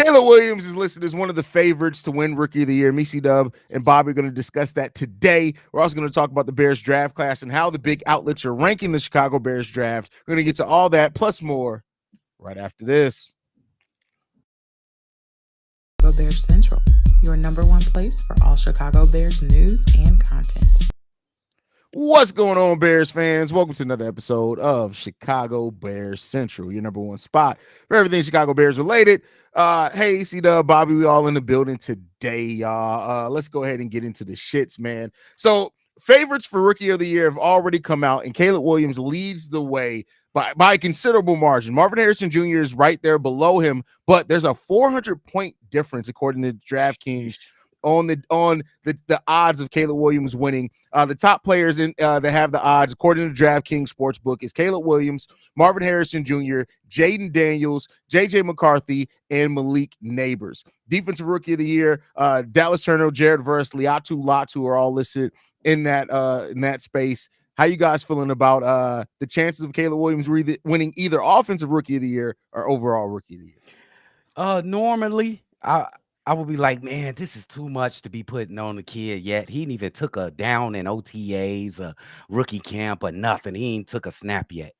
Caleb Williams is listed as one of the favorites to win Rookie of the Year. Misi Dub and Bobby are going to discuss that today. We're also going to talk about the Bears draft class and how the big outlets are ranking the Chicago Bears draft. We're going to get to all that plus more right after this. Bears Central, your number one place for all Chicago Bears news and content. What's going on, Bears fans? Welcome to another episode of Chicago Bears Central, your number one spot for everything Chicago Bears related. Hey, C-Dub, Bobby, we all in the building today, y'all. Let's go ahead and get into the shits, man. So, favorites for Rookie of the Year have already come out, and Caleb Williams leads the way by a considerable margin. Marvin Harrison Jr. is right there below him, but there's a 400-point difference according to DraftKings on the odds of Caleb Williams winning. The top players that have the odds, according to DraftKings Sportsbook, is Caleb Williams, Marvin Harrison Jr., Jaden Daniels, J.J. McCarthy, and Malik Neighbors. Defensive Rookie of the Year, Dallas Turner, Jared Verse, Liatu Latu are all listed in that space. How you guys feeling about the chances of Caleb Williams winning either Offensive Rookie of the Year or overall Rookie of the Year? Normally, I would be like, man, this is too much to be putting on the kid yet. He ain't even took a down in OTAs, a rookie camp, or nothing. He ain't took a snap yet.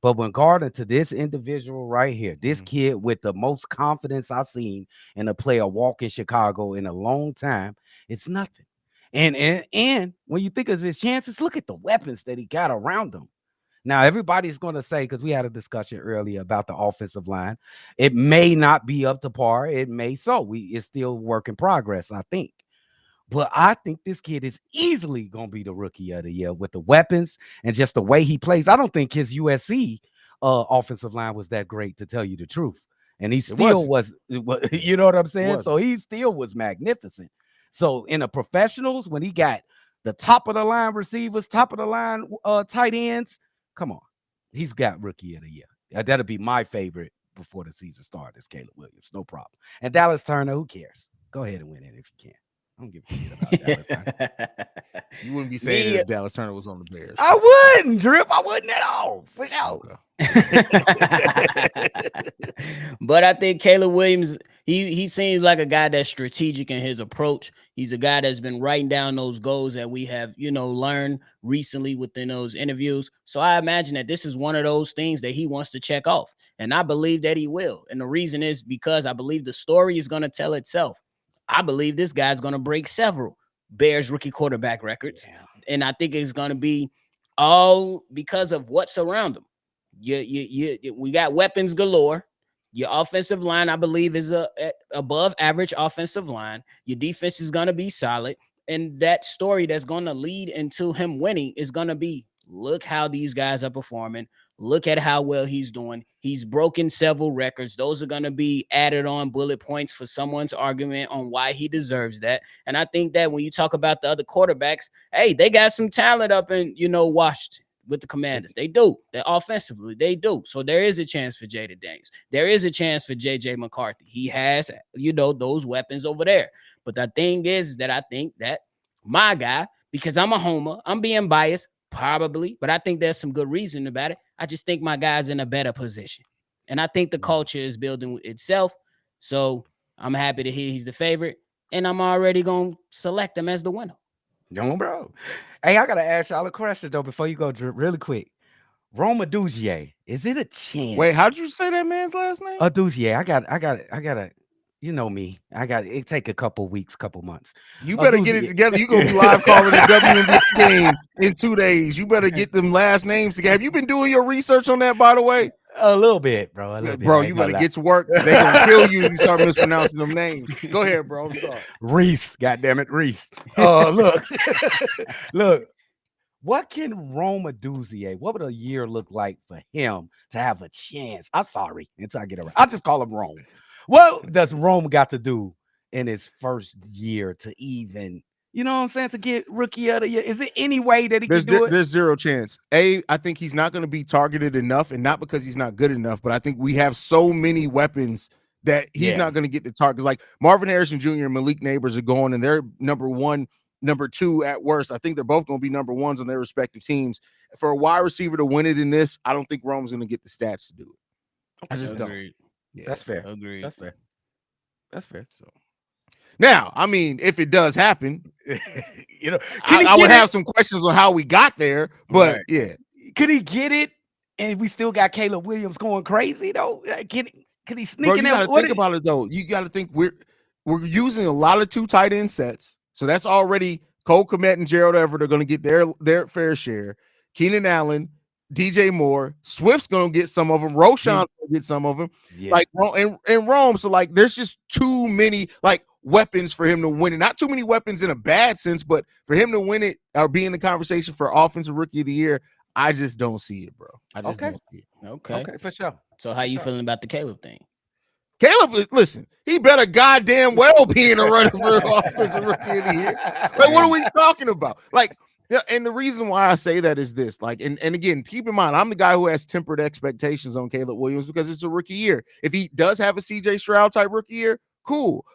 But when guarding to this individual right here, this kid with the most confidence I've seen in a player walk in Chicago in a long time, it's nothing. And when you think of his chances, look at the weapons that he got around him. Now, everybody's going to say, because we had a discussion earlier about the offensive line, it may not be up to par. It may so. It's still work in progress, I think. But I think this kid is easily going to be the Rookie of the Year with the weapons and just the way he plays. I don't think his USC offensive line was that great, to tell you the truth. And he still was, you know what I'm saying? So he still was magnificent. So in the professionals, when he got the top of the line receivers, top of the line tight ends, come on, he's got Rookie of the Year. That'll be my favorite before the season starts. Caleb Williams, no problem. And Dallas Turner, who cares? Go ahead and win it if you can. I don't give a shit about Dallas Turner. You wouldn't be saying if Dallas Turner was on the Bears. I wouldn't, Drip. I wouldn't at all. For sure. But I think Caleb Williams, he seems like a guy that's strategic in his approach. He's a guy that's been writing down those goals that we have, learned recently within those interviews. So I imagine that this is one of those things that he wants to check off. And I believe that he will. And the reason is because I believe the story is going to tell itself. I believe this guy's going to break several Bears rookie quarterback records. Yeah. And I think it's going to be all because of what's around him. We got weapons galore. Your offensive line, I believe, is a above average offensive line. Your defense is going to be solid. And that story that's going to lead into him winning is going to be, look how these guys are performing. Look at how well he's doing. He's broken several records. Those are going to be added on bullet points for someone's argument on why he deserves that. And I think that when you talk about the other quarterbacks, hey, they got some talent up in, Washington with the Commanders. They do. They're offensively. They do. So there is a chance for Jaden Daniels. There is a chance for J.J. McCarthy. He has, those weapons over there. But the thing is that I think that my guy, because I'm a homer, I'm being biased, probably, but I think there's some good reason about it. I just think my guy's in a better position. And I think the culture is building itself. So I'm happy to hear he's the favorite. And I'm already going to select him as the winner. No, bro. Hey, I got to ask y'all a question, though, before you go, really quick. Rome Aduzier, is it a chance? Wait, how did you say that man's last name? Aduzier. I got you know me. It take a couple weeks, couple months. You better get it together. You're going to be live calling the WNBA game in 2 days. You better get them last names together. Have you been doing your research on that, by the way? A little bit, bro. Bro, you better get to work. They're going to kill you if you start mispronouncing them names. Go ahead, bro. I'm sorry. Reese. Goddammit, Reese. Look. Look. What can Rome Aduzier, what would a year look like for him to have a chance? I'm sorry until I get around. I'll just call him Rome. What does Rome got to do in his first year to even, to get Rookie of the Year? Is it any way that he can do it? There's zero chance. I think he's not going to be targeted enough, and not because he's not good enough, but I think we have so many weapons that he's not going to get the targets. Like Marvin Harrison Jr. and Malik Neighbors are going, and they're number one, number two at worst. I think they're both going to be number ones on their respective teams. For a wide receiver to win it in this, I don't think Rome's going to get the stats to do it. I just don't. Yeah. That's fair. Agreed. That's fair. That's fair. So now, I mean, if it does happen, You know, I would have some questions on how we got there. But yeah, could he get it? And we still got Caleb Williams going crazy though. Can he sneak bro, in you there? got to think about it though. You got to think we're using a lot of 2 tight end sets, so that's already Cole Kmet and Gerald Everett are going to get their fair share. Keenan Allen, DJ Moore, Swift's going to get some of them. Roshan will get some of them. Yeah. Like and Rome. So like, there's just too many like weapons for him to win it. Not too many weapons in a bad sense, but for him to win it or be in the conversation for Offensive Rookie of the Year, I just don't see it, bro. I just don't see it. Okay, for sure. So how you feeling about the Caleb thing? Caleb, listen, he better goddamn well be in a running for Offensive Rookie of the Year. Like, what are we talking about? Like, yeah, and the reason why I say that is this. Like, and again, keep in mind, I'm the guy who has tempered expectations on Caleb Williams because it's a rookie year. If he does have a CJ Stroud type rookie year, cool.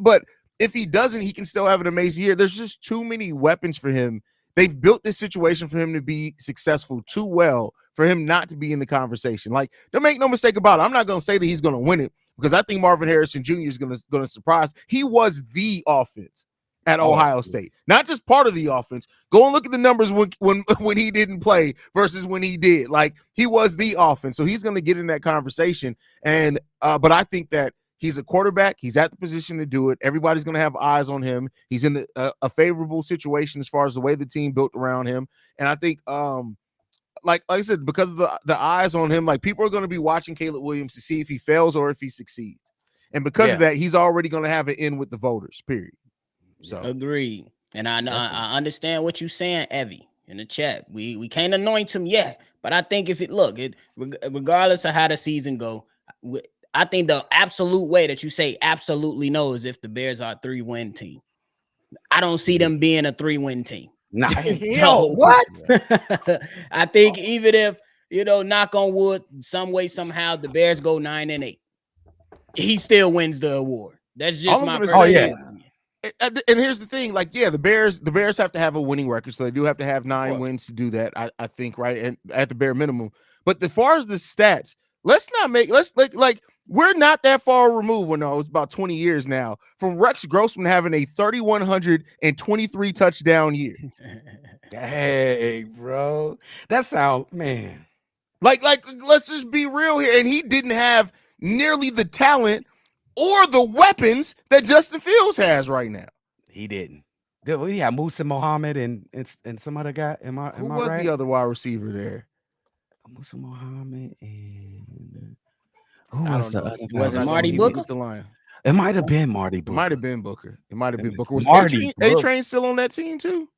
But if he doesn't, he can still have an amazing year. There's just too many weapons for him. They've built this situation for him to be successful too well for him not to be in the conversation. Like, don't make no mistake about it. I'm not going to say that he's going to win it because I think Marvin Harrison Jr. is going to surprise. He was the offense at Ohio State, not just part of the offense. Go and look at the numbers when he didn't play versus when he did. Like, he was the offense, so he's going to get in that conversation. And but I think that he's a quarterback. He's at the position to do it. Everybody's going to have eyes on him. He's in a favorable situation as far as the way the team built around him. And I think, like I said, because of the eyes on him, like, people are going to be watching Caleb Williams to see if he fails or if he succeeds. And because of that, he's already going to have an in with the voters, period. So agreed. And I know I understand what you're saying, Evie, in the chat. We can't anoint him yet, but I think regardless of how the season go, I think the absolute way that you say absolutely no is if the Bears are a 3-win team. I don't see them being a 3-win team. Nah, so, what? I think even if, knock on wood, some way, somehow the Bears go 9-8, he still wins the award. That's just my opinion. And here's the thing, like, yeah, the Bears have to have a winning record, so they do have to have 9 wins to do that, I think, right? And at the bare minimum. But as far as the stats, let's we're not that far removed. Well, no, it's about 20 years now from Rex Grossman having a 3,123 touchdown year. Hey, bro, that sound, man. Like, let's just be real here. And he didn't have nearly the talent or the weapons that Justin Fields has right now. He didn't. We had Musa Muhammad and some other guy. Who was right? the other wide receiver there? Musa Muhammad and who was the other? Was it Marty Booker? It might have been Marty Booker. It might have been Booker. Was Marty A-Train still on that team too?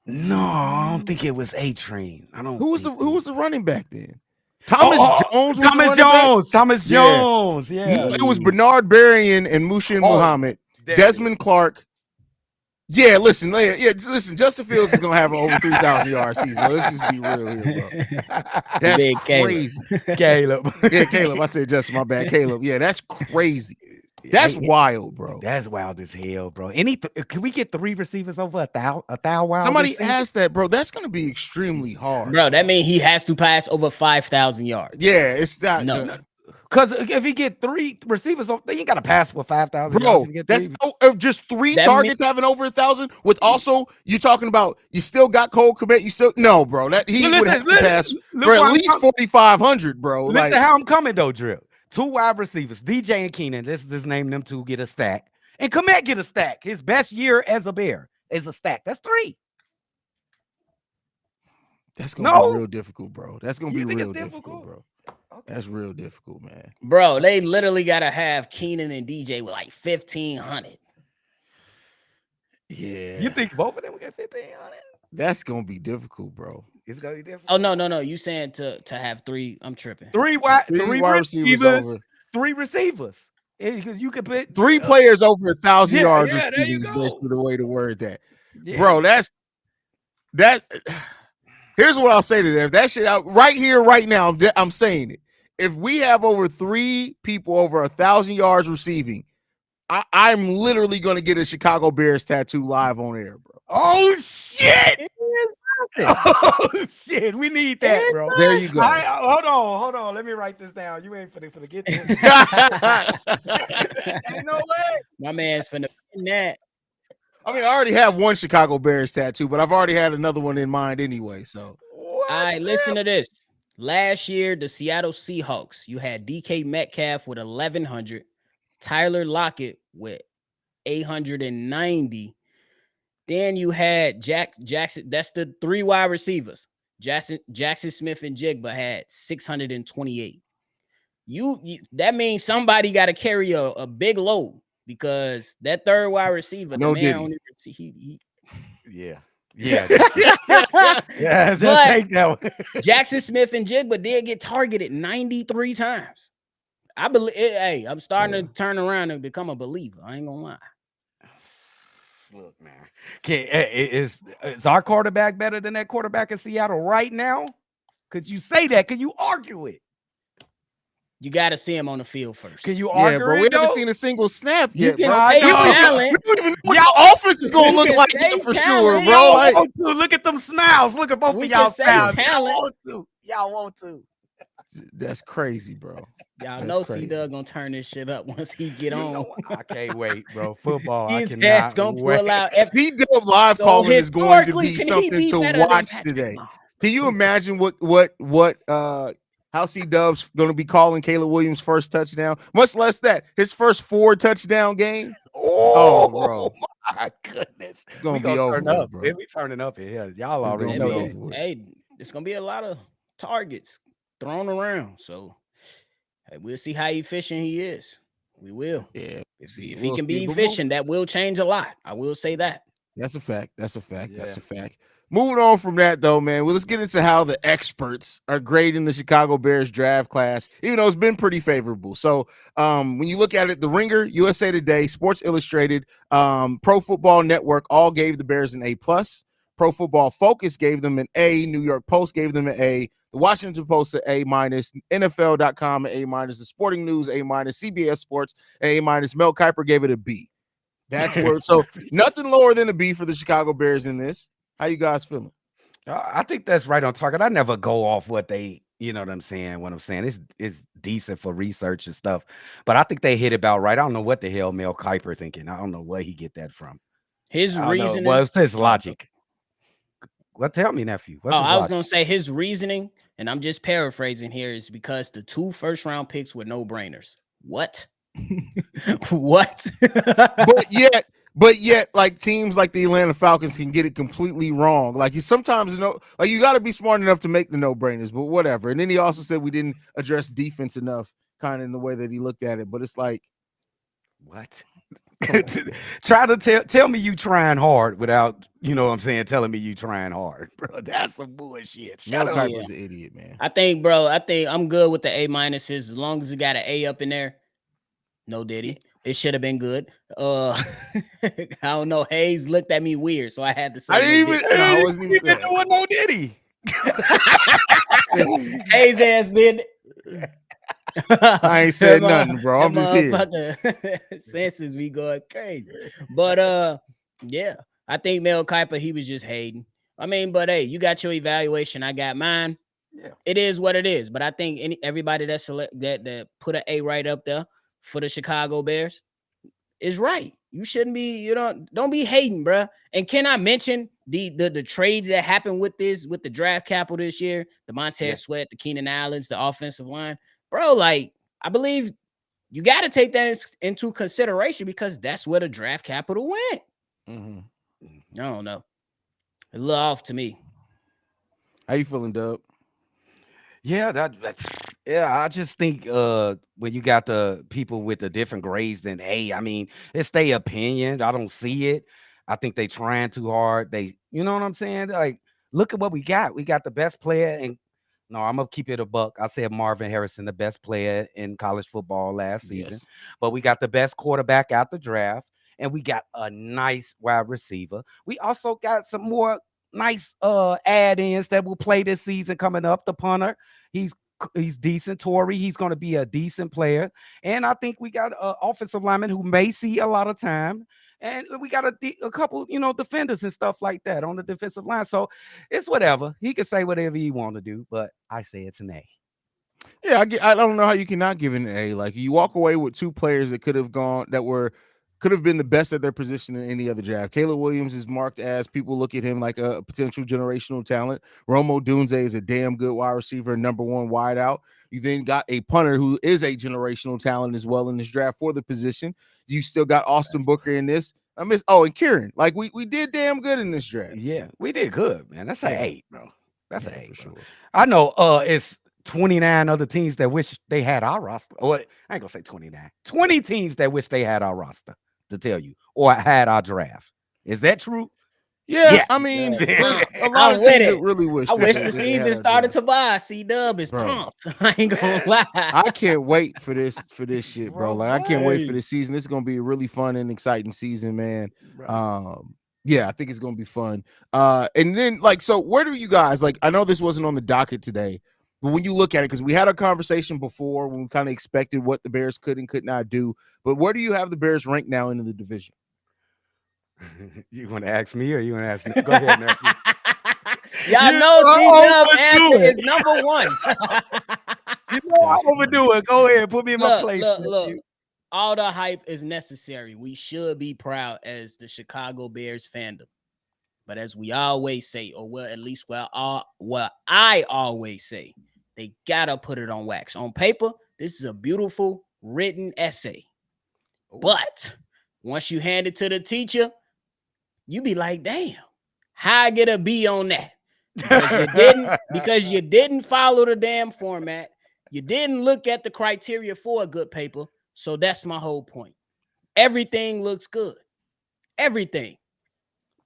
No, I don't think it was A-Train. Who was the running back then? Thomas Jones. Thomas Jones. Yeah. It was Bernard Berrien and Mushin Muhammad, Desmond Clark. Yeah, listen. Justin Fields is gonna have an over 3,000 yard season. Let's just be real here, bro. That's crazy. Caleb. Yeah, Caleb. I said Justin. My bad, Caleb. Yeah, that's crazy. That's wild, bro. That's wild as hell, bro. Can we get 3 receivers over 1,000? Somebody asked that, bro. That's gonna be extremely hard, bro. That means he has to pass over 5,000 yards. Yeah, it's not. No. Because if he get 3 receivers, they ain't got to pass for 5,000. Bro, that's just 3 targets having over 1,000. With also, you talking about you still got Cole Kmet. You still bro. That he would have to pass for at least 4,500, bro. Listen, how I'm coming though, Drip. 2 wide receivers, DJ and Keenan. Let's just name them 2. Get a stack, and Kmet get a stack. His best year as a Bear is a stack. That's 3. That's gonna be real difficult, bro. That's gonna be real difficult, bro. Okay. That's real difficult, man. Bro, they literally gotta have Keenan and DJ with like 1,500. Yeah. You think both of them will get 1,500? That's gonna be difficult, bro. It's gonna be difficult. Oh no. You saying to have 3? I'm tripping. 3 wide receivers over 3 receivers. You could put 3 players over 1,000 yards receiving is basically the way to word that. Yeah. Bro, that. Here's what I'll say to them. That shit out right here, right now. I'm saying it. If we have over 3 people over 1,000 yards receiving, I'm literally going to get a Chicago Bears tattoo live on air, bro. Oh shit! Oh shit, we need that, bro. There you go. Hold on. Let me write this down. You ain't finna get this. Ain't no way. My man's finna win that. I mean, I already have one Chicago Bears tattoo, but I've already had another one in mind anyway. So, What? All right, listen to this. Last year, the Seattle Seahawks, you had DK Metcalf with 1,100, Tyler Lockett with 890. Then you had Jackson. That's the 3 wide receivers. Jackson Smith and Jigba had 628. You that means somebody got to carry a big load because that 3rd wide receiver, No the man Diddy. only he Yeah. But- Just take that one. Jackson Smith and Jigba did get targeted 93 times. I believe. Hey, I'm starting to turn around and become a believer. I ain't gonna lie. Look, man. Is our quarterback better than that quarterback in Seattle right now? Could you say that? Could you argue it? You got to see him on the field first. Can you yeah, argue bro, it? we haven't though? seen a single snap You yet, can bro. say We don't even- talent. we don't even know what the offense is going to You look can like say yet for talent. sure, bro. Y'all Like, want to. Look at them smiles. Look at both We of y'all can say smiles. talent. Y'all want to. Y'all want to. that's crazy, bro. Y'all That's know crazy. C-Dub gonna turn this shit up once he get You on. know what? I can't wait, bro. Football. I His cannot ass gonna wait. pull out. C-Dub live So calling is going to historically, be can he something be to better than watch Patrick today. Mahomes? Can you imagine what how C-Dub's going to be calling Caleb Williams' first touchdown? Much less that his first 4 touchdown game. Oh, bro. my goodness. It's going We to be gonna over, turn with, up. bro. We turning up in here. Y'all It's already gonna know be that. over with. Hey, it's gonna be a lot of targets thrown around. So hey, we'll see how efficient he is. We will. Yeah. If See, he we'll can see. be But efficient, that will change a lot. I will say that. That's a fact. That's a fact. That's Yeah. a fact. Moving on from that, though, man. Well, let's get into how the experts are grading the Chicago Bears draft class, even though it's been pretty favorable. So, when you look at it, The Ringer, USA Today, Sports Illustrated, Pro Football Network all gave the Bears an A+. Pro Football Focus gave them an A. New York Post gave them an A. The Washington Post an A-. NFL.com an A-. The Sporting News A-. CBS Sports A-. Mel Kiper gave it a B. That's where. So nothing lower than a B for the Chicago Bears in this. How you guys feeling? I think that's right on target. I never go off what they, you know what I'm saying? What I'm saying, it's decent for research and stuff, but I think they hit about right. I don't know what the hell Mel Kiper thinking. I don't know where he get that from. His I don't know. reasoning. What's his logic? Well, tell me, nephew. What's his I was logic? gonna say his reasoning, and I'm just paraphrasing here, is because the 2 first-round picks were no-brainers. What? What? But yet, like teams like the Atlanta Falcons can get it completely wrong. Like you sometimes like you got to be smart enough to make the no-brainers, but whatever. And then he also said we didn't address defense enough, kind of in the way that he looked at it. But it's like, What? Try to tell me you trying hard without, you know what I'm saying, telling me you trying hard, bro. That's some bullshit. Mel Shut up. Kiper's an idiot, man. I think, bro, I'm good with the A- as long as it got an A up in there. No Diddy. It should have been good. I don't know. Haize looked at me weird, so I had to say I didn't no even. Diddy. I wasn't even there. doing no Diddy. Haize ass did. I ain't said nothing, bro. I'm just here. Senses be going crazy. But yeah, I think Mel Kiper, he was just hating. I mean, but hey, you got your evaluation. I got mine. Yeah. It is what it is. But I think everybody that put an A right up there for the Chicago Bears is right. You shouldn't be, don't be hating, bro. And can I mention the trades that happened with the draft capital this year? The Montez Sweat, the Keenan Allens, the offensive line. Bro, like, I believe you got to take that into consideration because that's where the draft capital went. Mm-hmm. I don't know. A little off to me. How you feeling, Dub? Yeah, yeah, I just think when you got the people with the different grades than A, I mean, it's their opinion. I don't see it. I think they trying too hard. You know what I'm saying? Like, look at what we got. We got the best player, and no, I'm gonna keep it a buck. I said Marvin Harrison, the best player in college football last season. Yes. But we got the best quarterback out the draft, and we got a nice wide receiver. We also got some more nice add-ins that will play this season coming up. The punter, he's he's decent. Torrey, he's going to be a decent player. And I think we got an offensive lineman who may see a lot of time. And we got a couple, defenders and stuff like that on the defensive line. So it's whatever. He can say whatever he want to do, but I say it's an A. Yeah, I don't know how you cannot give it an A. Like, you walk away with two players that could have been the best at their position in any other draft. Caleb Williams is marked as, people look at him like a potential generational talent. Rome Odunze is a damn good wide receiver, number one wideout. You then got a punter who is a generational talent as well in this draft for the position. You still got Austin Booker in this. And Kieran. Like, we did damn good in this draft. Yeah, we did good, man. That's an 8, bro. That's an 8 for sure. I know it's 29 other teams that wish they had our roster. Or I ain't gonna say 29. 20 teams that wish they had our roster, to tell you, or had our draft. Is that true? Yeah, Yes. I mean, there's a lot of teams that really wish. I wish the season started to buy. C-Dub is pumped. I ain't gonna lie. I can't wait for this shit, bro. Like, I can't wait for this season. This is gonna be a really fun and exciting season, man. Yeah, I think it's gonna be fun. And then, like, so where do you guys, like, I know this wasn't on the docket today, but when you look at it, because we had a conversation before when we kind of expected what the Bears could and could not do, but where do you have the Bears ranked now into the division? You want to ask me or you want to ask me? Go ahead, Matthew. Y'all know C-Dub answer is number one. I overdo it. Go ahead, put me in my place. Look. All the hype is necessary. We should be proud as the Chicago Bears fandom. But as we always say, or well, at least what I always say, they gotta put it on wax. On paper, this is a beautiful written essay. But once you hand it to the teacher, you be like, damn, how I get a B on that? Because you didn't follow the damn format. You didn't look at the criteria for a good paper. So that's my whole point. Everything looks good. Everything.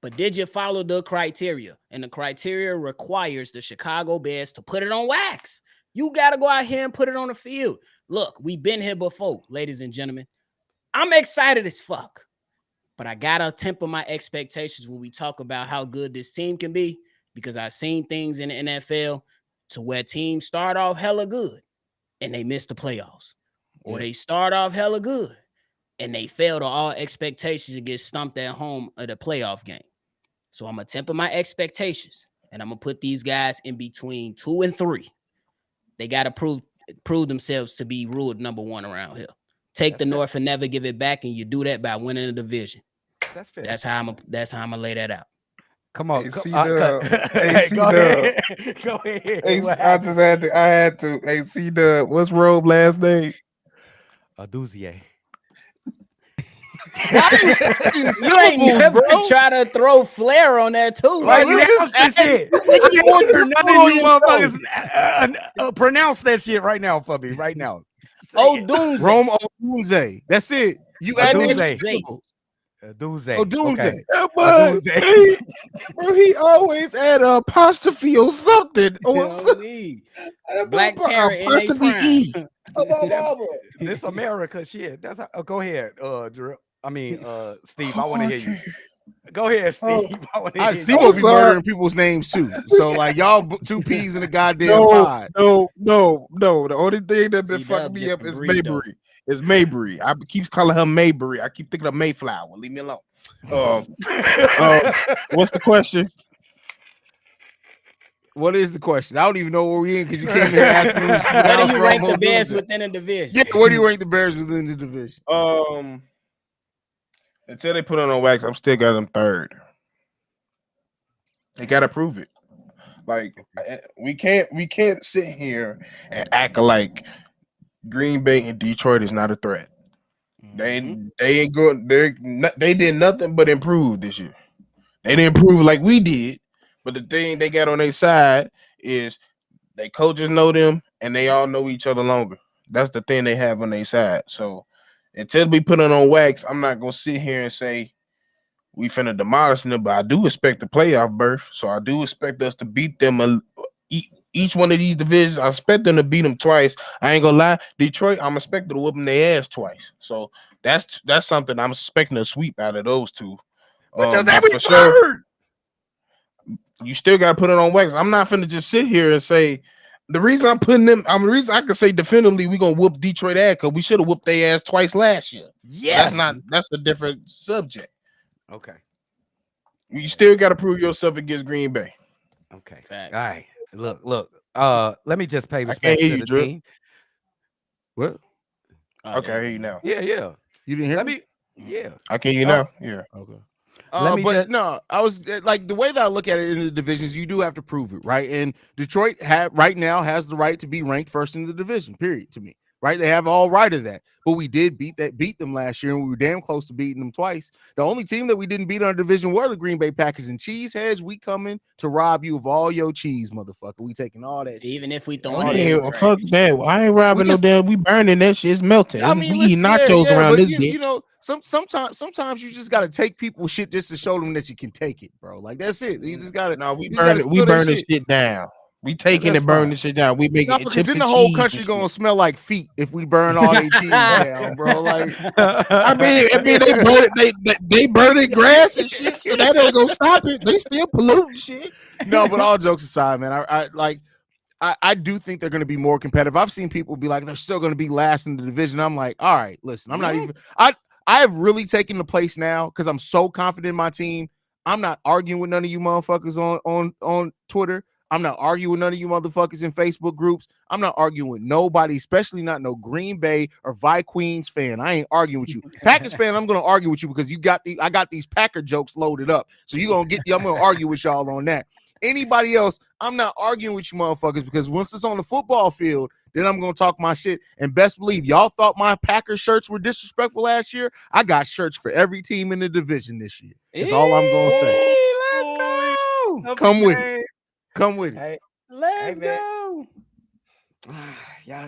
But did you follow the criteria? And the criteria requires the Chicago Bears to put it on wax. You got to go out here and put it on the field. Look, we've been here before, ladies and gentlemen. I'm excited as fuck. But I got to temper my expectations when we talk about how good this team can be, because I've seen things in the NFL to where teams start off hella good and they miss the playoffs. Or they start off hella good and they fail to all expectations and get stumped at home at a playoff game. So I'm going to temper my expectations and I'm going to put these guys in between 2 and 3. They got to prove themselves to be ruled number one around here. Take the North and never give it back, and you do that by winning the division. That's fair. That's how I'm gonna lay that out. Come on, Go ahead. Go ahead. I had to. Hey, C-Dub, what's Robe last name? Aduzie. You ain't never try to throw flair on there too. Like, you just shit. Pronounce that shit right now for me, right now. Odunze. Rome Odunze. That's it. You add Odunze. Odunze. Okay. Bro, he always add an apostrophe or something. Black parent apostrophe E. This America shit. That's how, go ahead, Drew. I mean, Steve. I want to hear you. Go ahead, Steve. I see what be murdering people's names too. So, like, y'all 2 peas in a goddamn pod. No. The only thing that been fucking me up is Mayberry. It's Mayberry. I keep calling her Mayberry. I keep thinking of Mayflower. Leave me alone. What's the question? What is the question? I don't even know where we in, because you came here asking us. Where do you rank the Bears within the division? Yeah, where do you rank the Bears within the division? Until they put it on wax, I'm still got them 3rd. They gotta prove it. Like, we can't sit here and act like Green Bay and Detroit is not a threat. They ain't good. They did nothing but improve this year. They didn't improve like we did, but the thing they got on their side is they coaches know them and they all know each other longer. That's the thing they have on their side. So until we put it on wax, I'm not gonna sit here and say we finna demolish them, but I do expect a playoff berth. So I do expect us to beat them each one of these divisions. I expect them to beat them twice. I ain't gonna lie, Detroit, I'm expecting to whoop them their ass twice. So that's something I'm expecting a sweep out of those two. But for sure, you still gotta put it on wax. I'm not finna just sit here and say The reason I'm putting them, the reason I can say definitively we're gonna whoop Detroit ass because we should have whooped their ass twice last year. Yes. That's a different subject. Okay. You still got to prove yourself against Green Bay. Okay. Facts. All right. Look. Let me just pay I can't respect hear to you, the Drip. team. What? Oh, Okay, I hear you now. Yeah. You didn't hear Let me? me. Yeah. I can hear you now. Yeah. Okay. Let me But just- no, I was like the way that I look at it in the divisions, you do have to prove it, right? And Detroit right now has the right to be ranked first in the division, period, to me. Right? They have all right of that. But we did beat them last year, and we were damn close to beating them twice. The only team that we didn't beat on our division were the Green Bay Packers. And Cheeseheads, we coming to rob you of all your cheese, motherfucker. We taking all that shit. Even if we Oh, don't, yeah, fuck that. I ain't robbing no damn. We burning that shit. It's melting. I mean, we eat listen, nachos around but this bitch. you know, sometimes you just gotta take people shit just to show them that you can take it, bro. Like that's it. You just gotta. No, we you just burning gotta shit down. We taking that's and burning fine. shit down. We making because chips then and the whole cheese country and gonna shit. smell like feet if we burn all their cheese down, bro. Like, I mean, they burning grass and shit, so that ain't gonna stop it. They still polluting shit. no, but all jokes aside, man, I do think they're going to be more competitive. I've seen people be like, they're still going to be last in the division. I'm like, all right, listen, I'm not even. I have really taken the place now because I'm so confident in my team. I'm not arguing with none of you motherfuckers on Twitter. I'm not arguing with none of you motherfuckers in Facebook groups. I'm not arguing with nobody, especially not no Green Bay or Vikings fan. I ain't arguing with you. Packers fan, I'm gonna argue with you because I got these Packer jokes loaded up. So I'm gonna argue with y'all on that. Anybody else, I'm not arguing with you motherfuckers because once it's on the football field, then I'm gonna talk my shit. And best believe y'all thought my Packers shirts were disrespectful last year. I got shirts for every team in the division this year. That's all I'm gonna say. Let's go. Come with it. Come with it. Hey, Let's man. go. Yeah,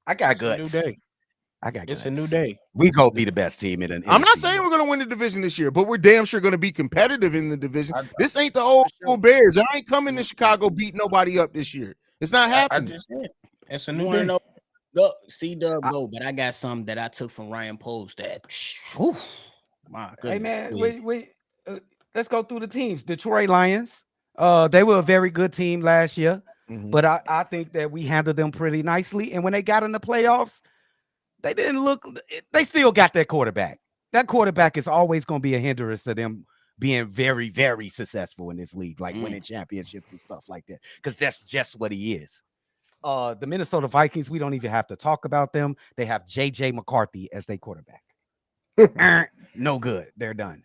I got It's a new guts. day. I got It's guts. a new day. We gonna be the best team in the. I'm not saying we're going to win the division this year, but we're damn sure going to be competitive in the division. This ain't the old Bears. I ain't coming to Chicago beat nobody up this year. It's not happening. It's a You new wanna day. know? Go see Dub go, but I got something that I took from Ryan Post that. Whew, my goodness. Hey man, let's go through the teams. Detroit Lions. They were a very good team last year, but I think that we handled them pretty nicely. And when they got in the playoffs, they didn't look. They still got their quarterback. That quarterback is always going to be a hindrance to them being very, very successful in this league, like winning championships and stuff like that, because that's just what he is. The Minnesota Vikings, we don't even have to talk about them. They have J.J. McCarthy as their quarterback. No good. They're done.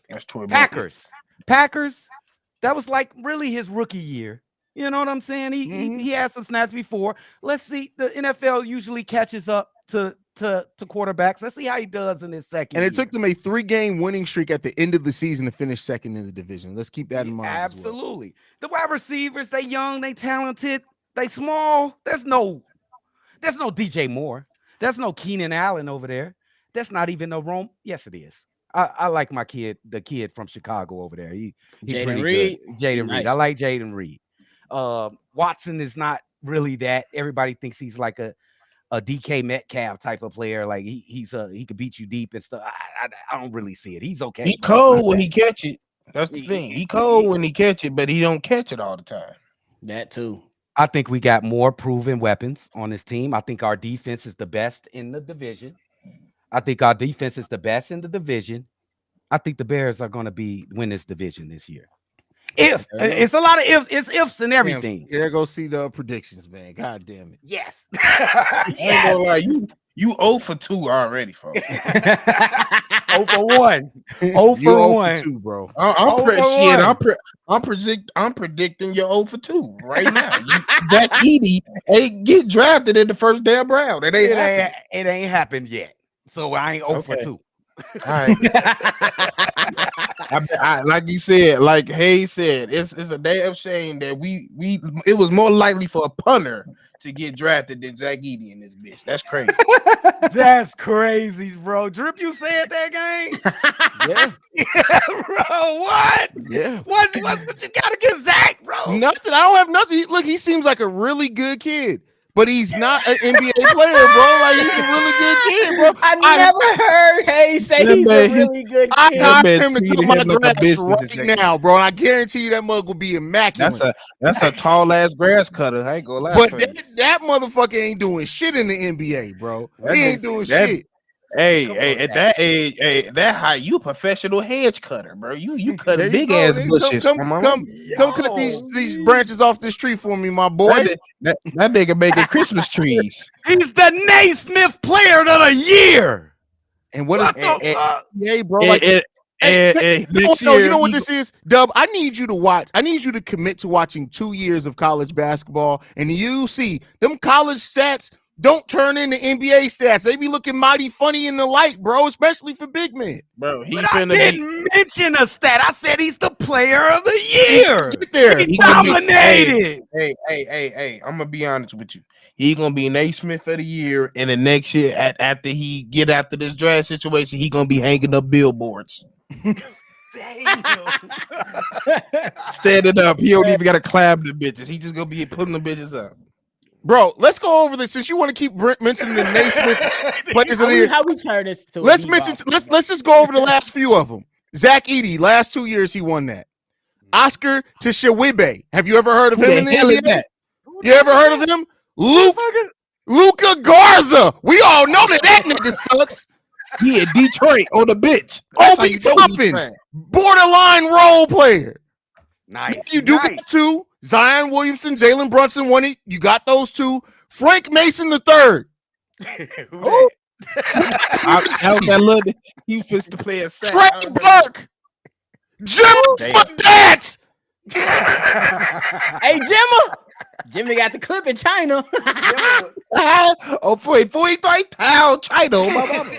That's true. Packers. That was like really his rookie year. You know what I'm saying? He had some snaps before. Let's see. The NFL usually catches up to quarterbacks. Let's see how he does in his second. And it took them a 3-game winning streak at the end of the season to finish second in the division. Let's keep that in mind. Absolutely. The wide receivers, they young, they talented, they small. There's no DJ Moore. There's no Keenan Allen over there. That's not even no Rome. Yes, it is. I like my kid, the kid from Chicago over there. He Jaden Reed. Jaden Reed. I like Jaden Reed. Watson is not really that. Everybody thinks he's like a DK Metcalf type of player. Like he could beat you deep and stuff. I don't really see it. He's okay. He cold when he catch it. That's the thing. He cold when he catch it, but he don't catch it all the time. That too. I think we got more proven weapons on this team. I think our defense is the best in the division. I think our defense is the best in the division. I think the Bears are going to win this division this year. If it's a lot of ifs and everything. There go see the predictions, man. God damn it. Yes. I ain't gonna lie, you 0 for 2 already, folks. 0 for 1. 0 You for 0 1. for 2, bro. I'm predicting you're 0 for 2 right now. Zach Edey ain't get drafted in the first damn round. It ain't happened yet. So I ain't 0 for 2. All right. I like you said, like Haize said, it's a damn shame that it was more likely for a punter to get drafted than Zach Edey in this bitch. That's crazy. That's crazy, bro. Drip, you said that game? Yeah. Bro, what? Yeah. What's what you got against Zach, bro? Nothing. I don't have nothing. Look, he seems like a really good kid. but he's not an NBA player, bro. Like he's a really good kid, bro. I never heard Haize say That he's man, a really good I kid. hired man him to treated cut my him like a grass business right executive. now, bro. And I guarantee you that mug will be immaculate. That's a tall ass grass cutter. I ain't gonna lie. But to you. that motherfucker ain't doing shit in the NBA, bro. That He ain't nigga- doing that- shit. Hey, Come hey, on, at that age, hey, that high, you professional hedge cutter, bro. You cut There you big go. ass Nigga, bushes. come cut these branches off this tree for me, my boy. That nigga making Christmas trees. He's the Naismith Player of the Year. And what is What the fuck? yeah, bro? Like, Next no, year, you know what this is, Dub? I need you to watch. I need you to commit to watching 2 years of college basketball, and you see them college stats don't turn into NBA stats. They be looking mighty funny in the light, bro, especially for big men. bro, he But I finna be. didn't mention a stat. I said he's the Player of the Year. Get there. He gonna be- dominated. Hey, I'm gonna be honest with you. He gonna be Naismith of the year, and the next year, after he get after this draft situation, he gonna be hanging up billboards, standing up. He don't even gotta clap the bitches. He just gonna be putting the bitches up. Bro, let's go over this since you want to keep mentioning the Naismith players of the year. How we turn this to? Let's just go over the last few of them. Zach Edey, last 2 years he won that. Oscar Tshiebwe. Have you ever heard of Who him the in the hell is NBA? that? You ever heard of him? Luca Garza. We all know that nigga sucks. He in Detroit on the bitch. That's how Obi you know he's Toppin, trash. borderline role player. Nice. You do nice. got two. Zion Williamson, Jalen Brunson, one. You got those two. Frank Mason the third. Who that? Out that little, he fits to play a sack. Trey Burke. Jim Fredette. Hey, Jimmy got the clip in China. Oh, boy, 3,000 China, my mama.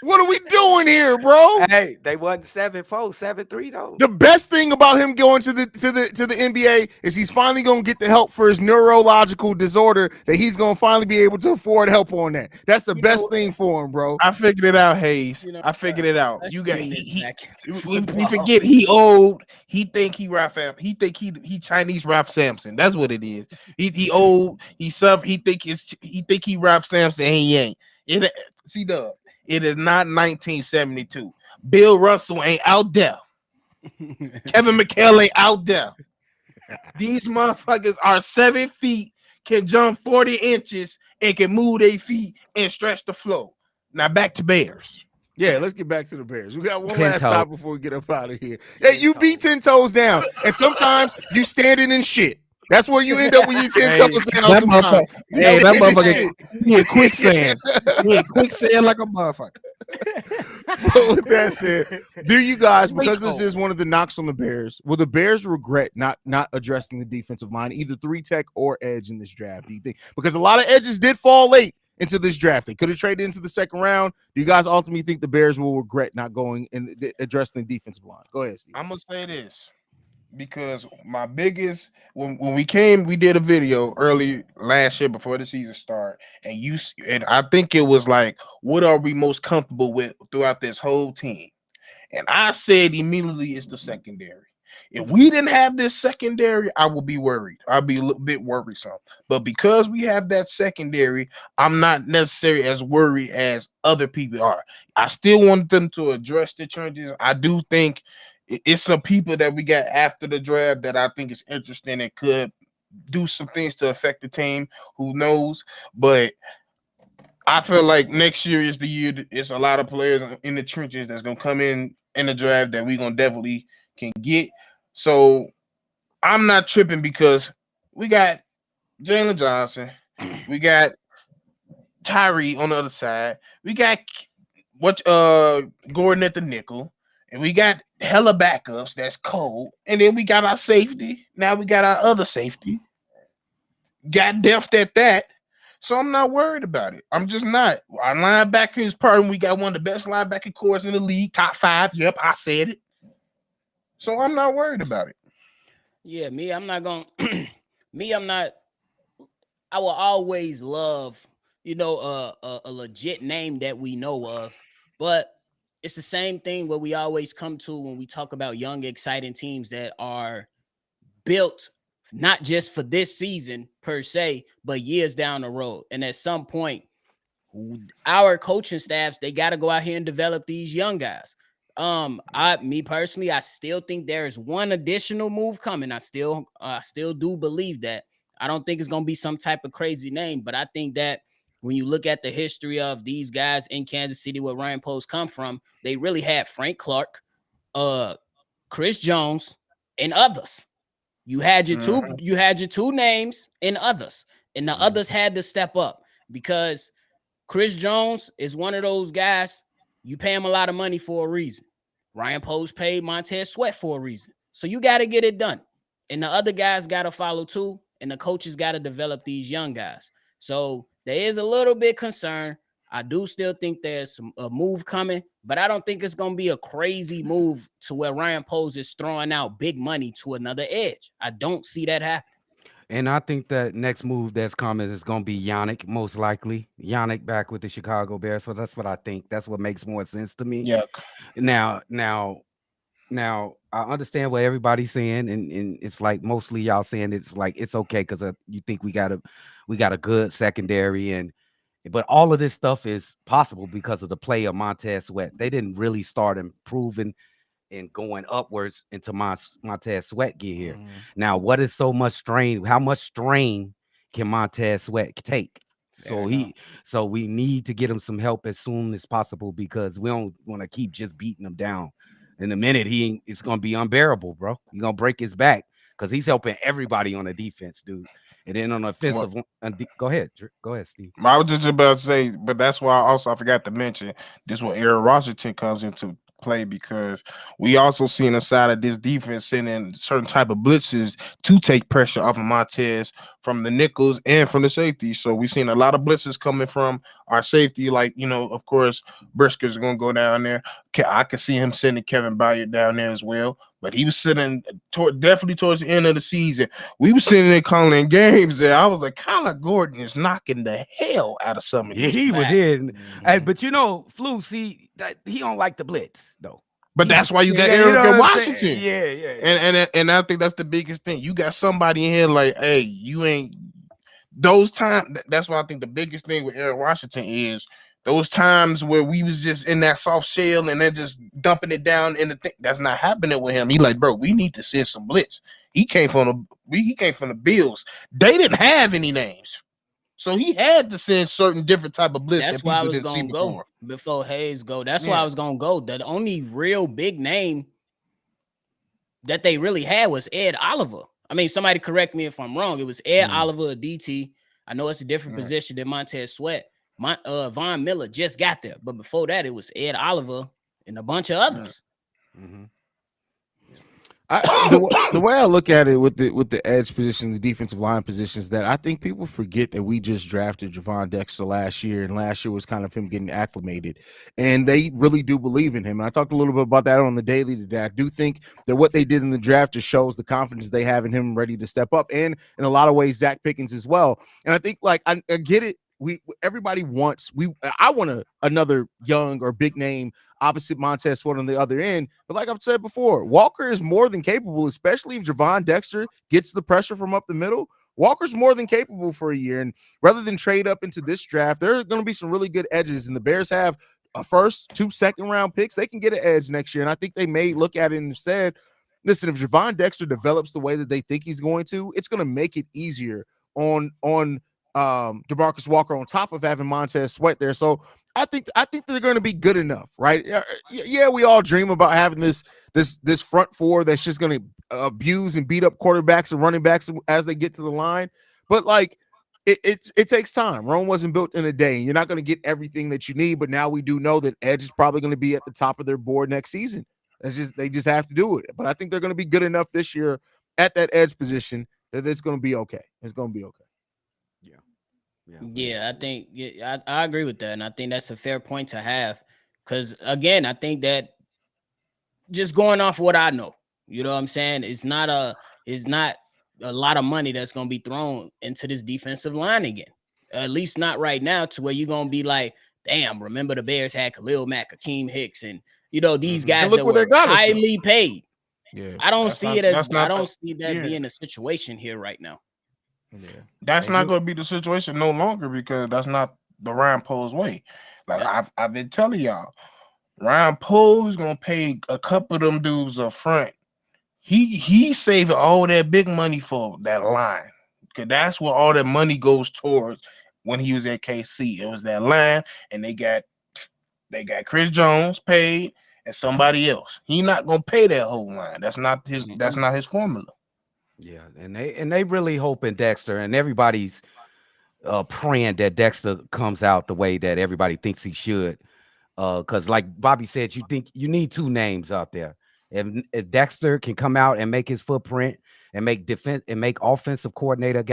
What are we doing here, bro? Hey, they won 7-4, 7-3 though. The best thing about him going to the NBA is he's finally gonna get the help for his neurological disorder that he's gonna finally be able to afford help on that. That's the best thing for him, bro. I figured it out, Haize. You know, I figured it out. Let's You got bring this he back into we football. forget he old. He think he Ralph. He think he Chinese Ralph Sampson. That's what it is. He old. He sub. He think he Ralph Sampson. And he ain't. See, Dub. It is not 1972. Bill Russell ain't out there. Kevin McHale ain't out there. These motherfuckers are 7 feet, can jump 40 inches, and can move their feet and stretch the floor. Now back to Bears. Yeah, let's get back to the Bears. We got one 10 last toe. time before we get up out of here. Hey, you be 10 toes down, and sometimes you standing in shit. That's where you end up when you 10 toes down. That Sometimes. motherfucker, You hey, that standing in motherfucker, shit. he in quicksand. He in quicksand like a motherfucker. But with that said, do you guys, because this is one of the knocks on the Bears, will the Bears regret not addressing the defensive line, either 3-tech or edge in this draft? Do you think? Because a lot of edges did fall late into this draft. They could have traded into the second round. Do you guys ultimately think the Bears will regret not going and addressing the defensive line? Go ahead, Steve. I'm gonna say this because my biggest when we did a video early last year before the season started, and I think it was like, what are we most comfortable with throughout this whole team? And I said immediately it's the secondary. If we didn't have this secondary, I would be worried. I'd be a little bit worrisome. But because we have that secondary, I'm not necessarily as worried as other people are. I still want them to address the trenches. I do think it's some people that we got after the draft that I think is interesting and could do some things to affect the team. Who knows? But I feel like next year is the year. It's a lot of players in the trenches that's gonna come in the draft that we gonna definitely can get. So I'm not tripping because we got Jalen Johnson, we got Tyree on the other side, we got Gordon at the nickel, and we got hella backups. That's cold, and then we got our safety. Now we got our other safety. Got depth at that. So I'm not worried about it. I'm just not. Our linebacker is part. We got one of the best linebacker cores in the league, top 5. Yep, I said it. So I'm not worried about it. Yeah, I'm not. I will always love, a legit name that we know of, but it's the same thing what we always come to when we talk about young, exciting teams that are built not just for this season per se, but years down the road. And at some point, our coaching staffs, they got to go out here and develop these young guys. Me personally, I still think there is one additional move coming. I still do believe that. I don't think it's gonna be some type of crazy name, but I think that when you look at the history of these guys in Kansas City, where Ryan Poles come from, they really had Frank Clark, Chris Jones, and others. You had your two names and others, and the others had to step up because Chris Jones is one of those guys, you pay him a lot of money for a reason. Ryan Poles paid Montez Sweat for a reason. So you got to get it done. And the other guys got to follow too. And the coaches got to develop these young guys. So there is a little bit concern. I do still think there's a move coming, but I don't think it's going to be a crazy move to where Ryan Poles is throwing out big money to another edge. I don't see that happen. And I think that next move that's coming is going to be Yannick, most likely. Yannick back with the Chicago Bears. So that's what I think. That's what makes more sense to me. Yeah. Now, I understand what everybody's saying, and it's like mostly y'all saying it's like it's okay because you think we got a good secondary, but all of this stuff is possible because of the play of Montez Sweat. They didn't really start improving and going upwards until Montez Sweat get here. Now, what is so much strain? How much strain can Montez Sweat take? So we need to get him some help as soon as possible because we don't want to keep just beating him down. In a minute, it's gonna be unbearable, bro. You're gonna break his back because he's helping everybody on the defense, dude. And then on the offensive, go ahead, Steve. I was just about to say, but that's why I forgot to mention this where Aaron Washington comes into play because we also seen a side of this defense sending certain type of blitzes to take pressure off of Montez from the nickels and from the safety. So we've seen a lot of blitzes coming from our safety. Like, of course, Brisker's going to go down there. I can see him sending Kevin Byard down there as well. But he was sitting definitely towards the end of the season. We were sitting there calling games there. I was like, Kyler Gordon is knocking the hell out of some of these. Yeah, he was in. But Flu, see, that he don't like the blitz, though. But that's why you got Eric Washington. Yeah. And I think that's the biggest thing. You got somebody in here like, hey, you ain't those times. That's why I think the biggest thing with Eric Washington is those times where we was just in that soft shell and then just dumping it down in the thing. That's not happening with him. He like, bro, we need to send some blitz. He came from the Bills. They didn't have any names. So he had to send certain different type of blitz. That's why I was going to go before Haize go. That's why I was going to go. The only real big name that they really had was Ed Oliver. I mean, somebody correct me if I'm wrong. It was Ed Oliver, a DT. I know it's a different position than Montez Sweat. Von Miller just got there. But before that, it was Ed Oliver and a bunch of others. Mm-hmm. The way I look at it with the edge position, the defensive line positions, that I think people forget that we just drafted Javon Dexter last year, and last year was kind of him getting acclimated, and they really do believe in him. And I talked a little bit about that on the daily today. I do think that what they did in the draft just shows the confidence they have in him, ready to step up, and in a lot of ways, Zach Pickens as well. And I think, like, I get it. Everybody wants I want another young or big name opposite Montez Sweat on the other end. But like I've said before, Walker is more than capable, especially if Javon Dexter gets the pressure from up the middle. Walker's more than capable for a year. And rather than trade up into this draft, there are going to be some really good edges. And the Bears have a first, 2 second-round picks. They can get an edge next year. And I think they may look at it and said, listen, if Javon Dexter develops the way that they think he's going to, it's going to make it easier on DeMarcus Walker on top of having Montez Sweat there. So I think they're going to be good enough, right? Yeah, we all dream about having this front four that's just going to abuse and beat up quarterbacks and running backs as they get to the line. But like it takes time. Rome wasn't built in a day, and you're not going to get everything that you need. But now we do know that edge is probably going to be at the top of their board next season. They just have to do it. But I think they're going to be good enough this year at that edge position that it's going to be okay. It's going to be okay. Yeah, I think I agree with that, and I think that's a fair point to have. Because again, I think that just going off what I know, you know what I'm saying, it's not a lot of money that's going to be thrown into this defensive line again. At least not right now, to where you're going to be like, damn, remember the Bears had Khalil Mack, Akeem Hicks, and these guys that were highly paid. Yeah. I don't That's see not- it as that's I not don't the- see that yeah. being a situation here right now. Yeah. That's And not you- going to be the situation no longer because that's not the Ryan Poles way. Like Yeah. I've been telling y'all, Ryan Poles gonna pay a couple of them dudes up front. He saving all that big money for that line because that's where all that money goes towards. When he was at KC, it was that line, and they got Chris Jones paid and somebody else. He not gonna pay that whole line. That's not his. That's not his formula. Yeah, and they really hoping Dexter, and everybody's praying that Dexter comes out the way that everybody thinks he should. Because like Bobby said, you think you need two names out there. If Dexter can come out and make his footprint and make defense and make offensive coordinators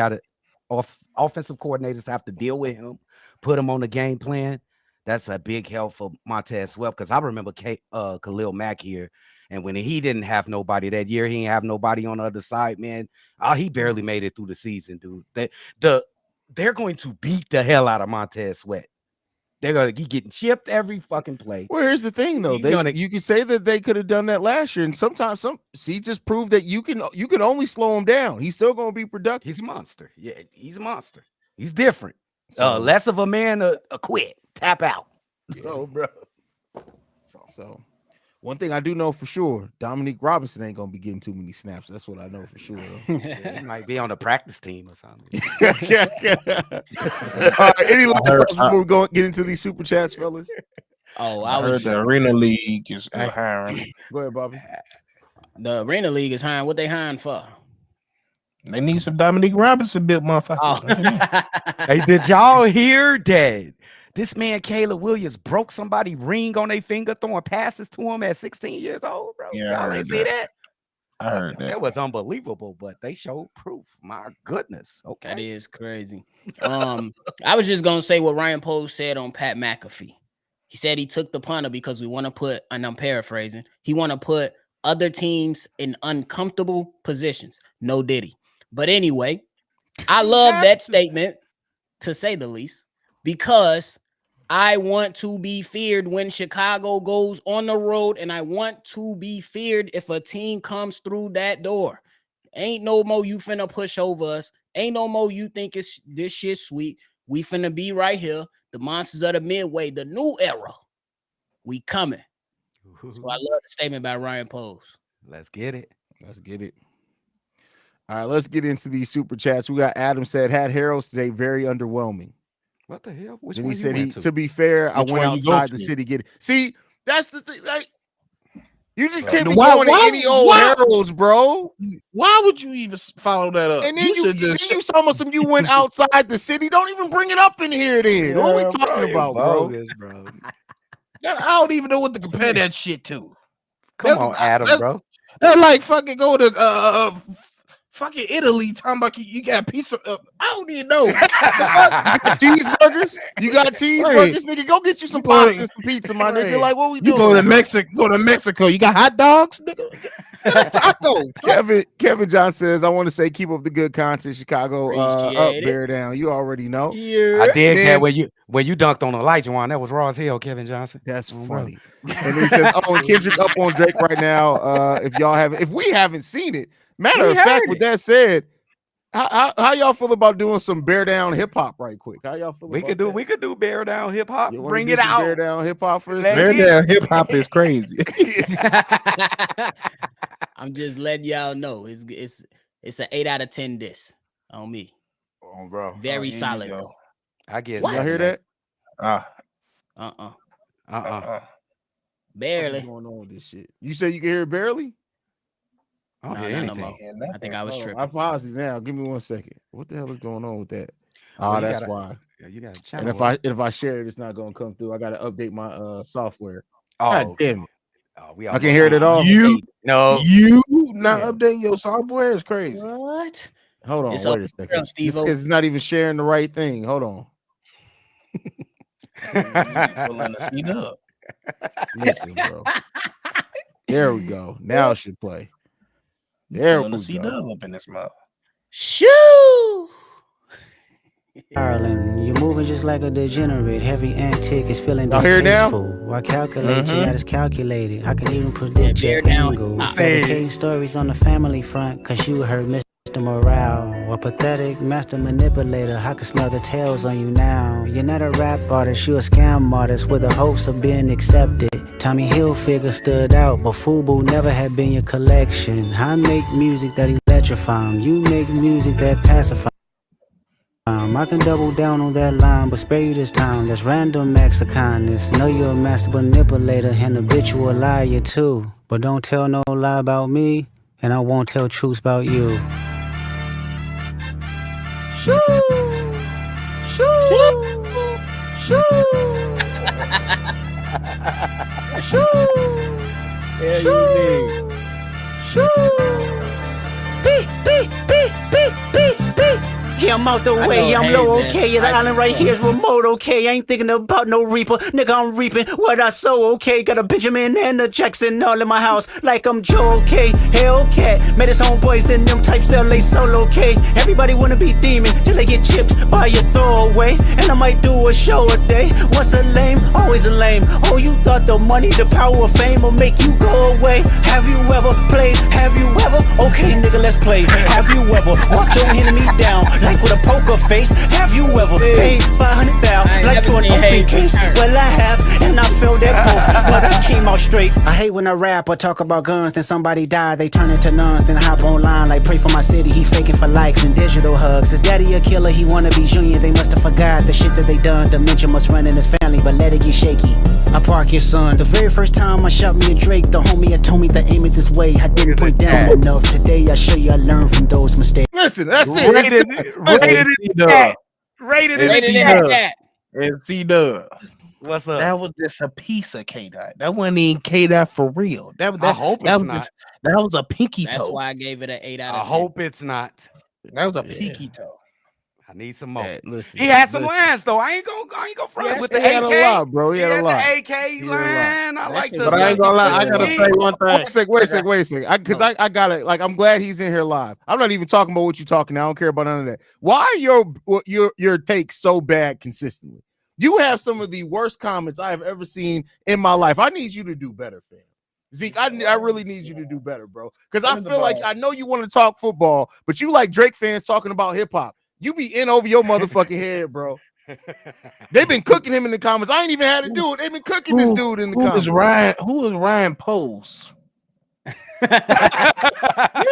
have to deal with him, put him on the game plan. That's a big help for Montez Sweat. Because I remember Khalil Mack here, and when he didn't have nobody that year, he didn't have nobody on the other side, man. He barely made it through the season, dude. They're going to beat the hell out of Montez Sweat. They're gonna be getting chipped every fucking play. Well, here's the thing, though. You can say that they could have done that last year, and sometimes he just proved that you can only slow him down. He's still gonna be productive. He's a monster. Yeah, he's a monster. He's different. So, Less of a man, a quit, tap out. Yeah. Oh, bro. So one thing I do know for sure, Dominique Robinson ain't gonna be getting too many snaps. That's what I know for sure. He might be on the practice team or something. All right, any last thoughts before we get into these super chats, fellas? Oh, I heard the Arena League is hiring. Go ahead, Bobby. The Arena League is hiring. What they hiring for? They need some Dominique Robinson built motherfucker. Oh. Hey, did y'all hear that? This man, Caleb Willians, broke somebody's ring on their finger throwing passes to him at 16 years old, bro. Yeah, Y'all ain't see that? I heard that. That was unbelievable, but they showed proof. My goodness. Okay. That is crazy. I was just gonna say what Ryan Poles said on Pat McAfee. He said he took the punter because we want to put, and I'm paraphrasing, he want to put other teams in uncomfortable positions. No diddy. But anyway, I love that statement, to say the least, because I want to be feared when Chicago goes on the road, and I want to be feared if a team comes through that door. Ain't no more you finna push over us. Ain't no more you think it's this shit sweet. We finna be right here. The monsters of the midway, the new era. We coming. So I love the statement by Ryan Poles. Let's get it. Let's get it. All right, let's get into these super chats. We got Adam said, had Harold's today, very underwhelming. What the hell? Which Then one he said, went to be fair, I Which went one you go outside the to? city get it. See, that's the thing. Like, you just Right. can't be Why- going why- to any old why- Harold's, bro. Why would you even follow that up? And then you should just you talking about some you went outside the city. Don't even bring it up in here then. What are we Yeah, talking bro, about, bro? bogus, bro? I don't even know what to compare that shit to. Come on, Adam, bro. That's like fucking go to fucking Italy talking about you got a piece of I don't even know. You got cheeseburgers? You got cheeseburgers, nigga? Go get you some You going- pasta and some pizza, my Right. nigga. Like, what we You doing? go to Mexico. You got hot dogs, nigga. Get a taco. Kevin John says, I want to say keep up the good content, Chicago. Up, Appreciate it. bear down. You already know. Yeah. I did Man. that when you dunked on Elijah one. That was raw as hell, Kevin Johnson. That's Oh, funny. And he says, oh, and Kendrick up on Drake right now. If we haven't seen it, matter We of fact, heard with it. that said, how y'all feel about doing some bear down hip hop right quick? How y'all feel? We about could do that? we could do bear down hip hop. You wanna Bring do it some out. Bear down hip hop for a Let's second? get it. hip hop is crazy. I'm just letting y'all know it's an 8 out of 10 diss on me. Oh, bro. Very here you solid go. though. I get Y'all hear that? Uh-uh. Uh-uh. Barely. What's going on with this shit? You say you can hear it barely? I don't No, hear no, no anything. more. I think I was Hold on, tripping. I paused it now. Give me 1 second. What the hell is going on with that? Well, Oh, you that's gotta- why. Yeah, you got a And channel. if I share it, it's not gonna come through. I gotta update my software. oh, God okay. damn it. Oh, we I almost can't hear it at done. all. You No. you not Yeah. updating your software is crazy. What? Hold on, It's wait over a here, second. It's Steve-O. because it's not even sharing the right thing. Hold on. Pulling the seat up. Listen, bro. There we go. Now it should play. There Pulling we the seat go. up in this mouth. Shoo! Ireland, you're moving just like a degenerate. Heavy antique is feeling Y'all hear it now? distasteful. Why calculate? You Mhm. got us calculated. I can even predict Yeah, your bear down. angles. Ah. Fabricating stories on the family front, cause you heard Mr. Morale. A pathetic master manipulator. I can smell the tails on you now. You're not a rap artist, you a scam artist with the hopes of being accepted. Tommy Hilfiger stood out, but FUBU never had been your collection. I make music that electrify 'em. You make music that pacify. I can double down on that line, but spare you this time. That's random acts of kindness. Know you're a master manipulator and habitual liar too. But don't tell no lie about me, and I won't tell truths about you. Shoo! Shoo! Shoo! Shoo! Yeah, you did. Shoo! Beep, beep, beep, beep, beep, beep. Yeah, I'm out the I way, know I'm low, Haize, okay. Yeah, the man. island right here is remote, okay. I ain't thinking about no reaper, nigga, I'm reaping what I sow, okay. Got a Benjamin and a Jackson all in my house, like I'm Joe, okay. Hellcat, met his homeboys in them types LA solo, okay. Everybody wanna be demon till they get chipped by your throwaway. And I might do a show a day. Once a lame, always a lame. Oh, you thought the money, the power of fame will make you go away? Have you ever played? Have you ever? Okay, nigga, let's play. Have you ever walked your enemy down? Like with a poker face, have you ever paid 500,000 like to an open case? Well, I have, and I felt that both, but I came out straight. I hate when I rap or talk about guns, then somebody die, they turn into nuns, then I hop online like pray for my city. He faking for likes and digital hugs. His daddy a killer, he wanna be Junior. They must have forgot the shit that they done. Dementia must run in his family, but let it get shaky. I park your son. The very first time I shot me a Drake, the homie had told me to aim it this way. I didn't point down enough. Today I show you I learned from those mistakes. Listen, that's it. Rated, rated in the chat. Rated in the Rated in chat. the chat. And C-Dub. What's up? That was just a piece of K-Dot. That wasn't even K-Dot for real. I hope that it's was not. just, that was a pinky That's toe. why I gave it an 8 out I of 10. hope it's not. That was a pinky toe. I need some more. Yeah, listen, He had some listen. lines though. I ain't gonna front Yes, with He the had AK. a lot, bro. He had a lot. the AK had a lot. line. I That like shit the. But I ain't gonna lie, I gotta say one thing. Wait a second. Because I got it. Like, I'm glad he's in here live. I'm not even talking about what you're talking. I don't care about none of that. Why are your takes so bad consistently? You have some of the worst comments I have ever seen in my life. I need you to do better, fam. Zeke, I really need you to do better, bro. Because I feel like I know you want to talk football, but you like Drake fans talking about hip hop. You be in over your motherfucking head, bro. They've been cooking him in the comments. I ain't even had to do it. They've been cooking this dude in the comments. Who is Ryan Pose? You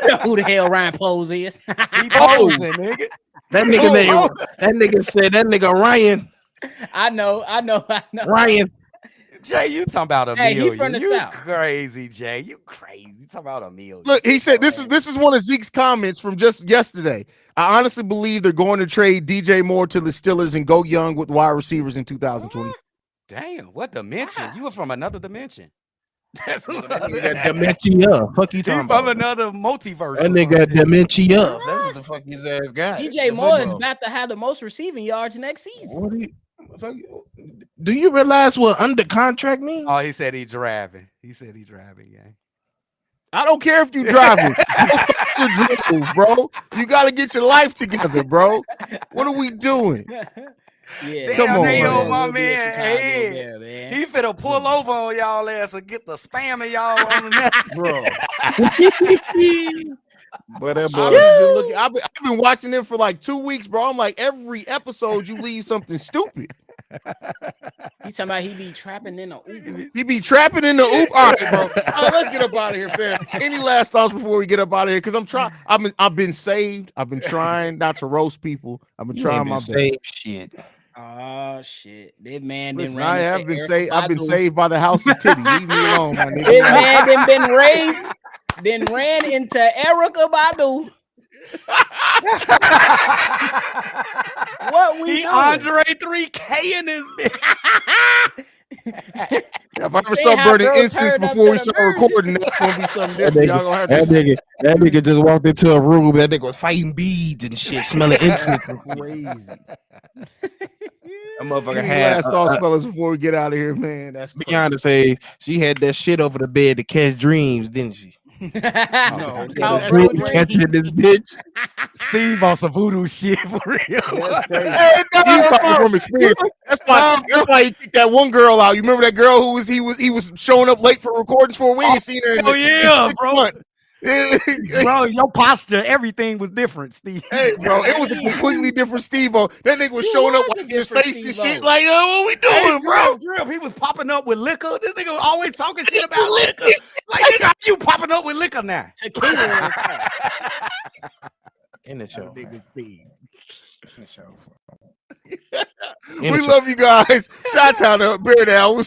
know who the hell Ryan Pose is. He posing, nigga. That nigga name. That nigga said that nigga Ryan. I know. Ryan. Jay, you talking about a Hey, he million? from the you South. crazy, Jay. You crazy? You talking about a million? Look, he said this is one of Zeke's comments from just yesterday. I honestly believe they're going to trade DJ Moore to the Steelers and go young with wide receivers in 2020. Damn, what dimension? You were from another dimension. That's That nigga got dementia. Fuck you He talking from about? another multiverse. That nigga got dementia. That's what the fuck his ass got. DJ Moore is about to have the most receiving yards next season. What do you realize what under contract means? Oh, he said he driving. Yeah. I don't care if you driving. to drove, bro. You got to get your life together, bro. What are we doing? Yeah, Come on, they man. on my We'll be a man. Chicago Hey, Bear, man. he finna pull over on y'all ass and get the spamming y'all on the message. Bro. But that I've boy, just been looking. I've been watching them for like 2 weeks, bro. I'm like, every episode you leave something stupid. He talking about he be trapping in a Uber. He be trapping in the oop. All right, bro. Let's get up out of here, fam. Any last thoughts before we get up out of here? Because I'm trying. I've been saved. I've been trying not to roast people. I've been trying my best. Shit. Oh shit! That man Listen, didn't. I have been saved. I've been saved by the house of Titty. Leave me alone, my nigga. This man done been raised, then ran into Erica Badu. What we He doing? Andre 3K in his bitch. If I ever See start how burning bros incense turned up before to we the start verge? recording, that's gonna be something different. Y'all gonna have to That nigga just walked into a room. That nigga was fighting beads and shit, smelling incense. crazy. That motherfucker Any had last thoughts, fellas, before we get out of here, man? That's crazy. Beyonce say she had that shit over the bed to catch dreams, didn't she? No, Kyle that's Voodoo Brady. catching this bitch. Steve on some voodoo shit for real. That's crazy. Hey, He's talking from experience. That's why he kicked that one girl out. You remember that girl who was he was showing up late for recordings for? We ain't seen her in Oh, in yeah, 6 bro. months. Bro, your posture, everything was different, Steve. Hey, bro, it was a completely different Steve-O. That nigga was showing up was a wiping his different face and Steve-O. shit. Like, what we Hey, doing, bro? Drip, he was popping up with liquor. This nigga was always talking shit about liquor. Like, nigga, how you popping up with liquor now? Tequila. In the show. Nigga Steve. In the show. We love you guys. Shout out to Bear Down. We'll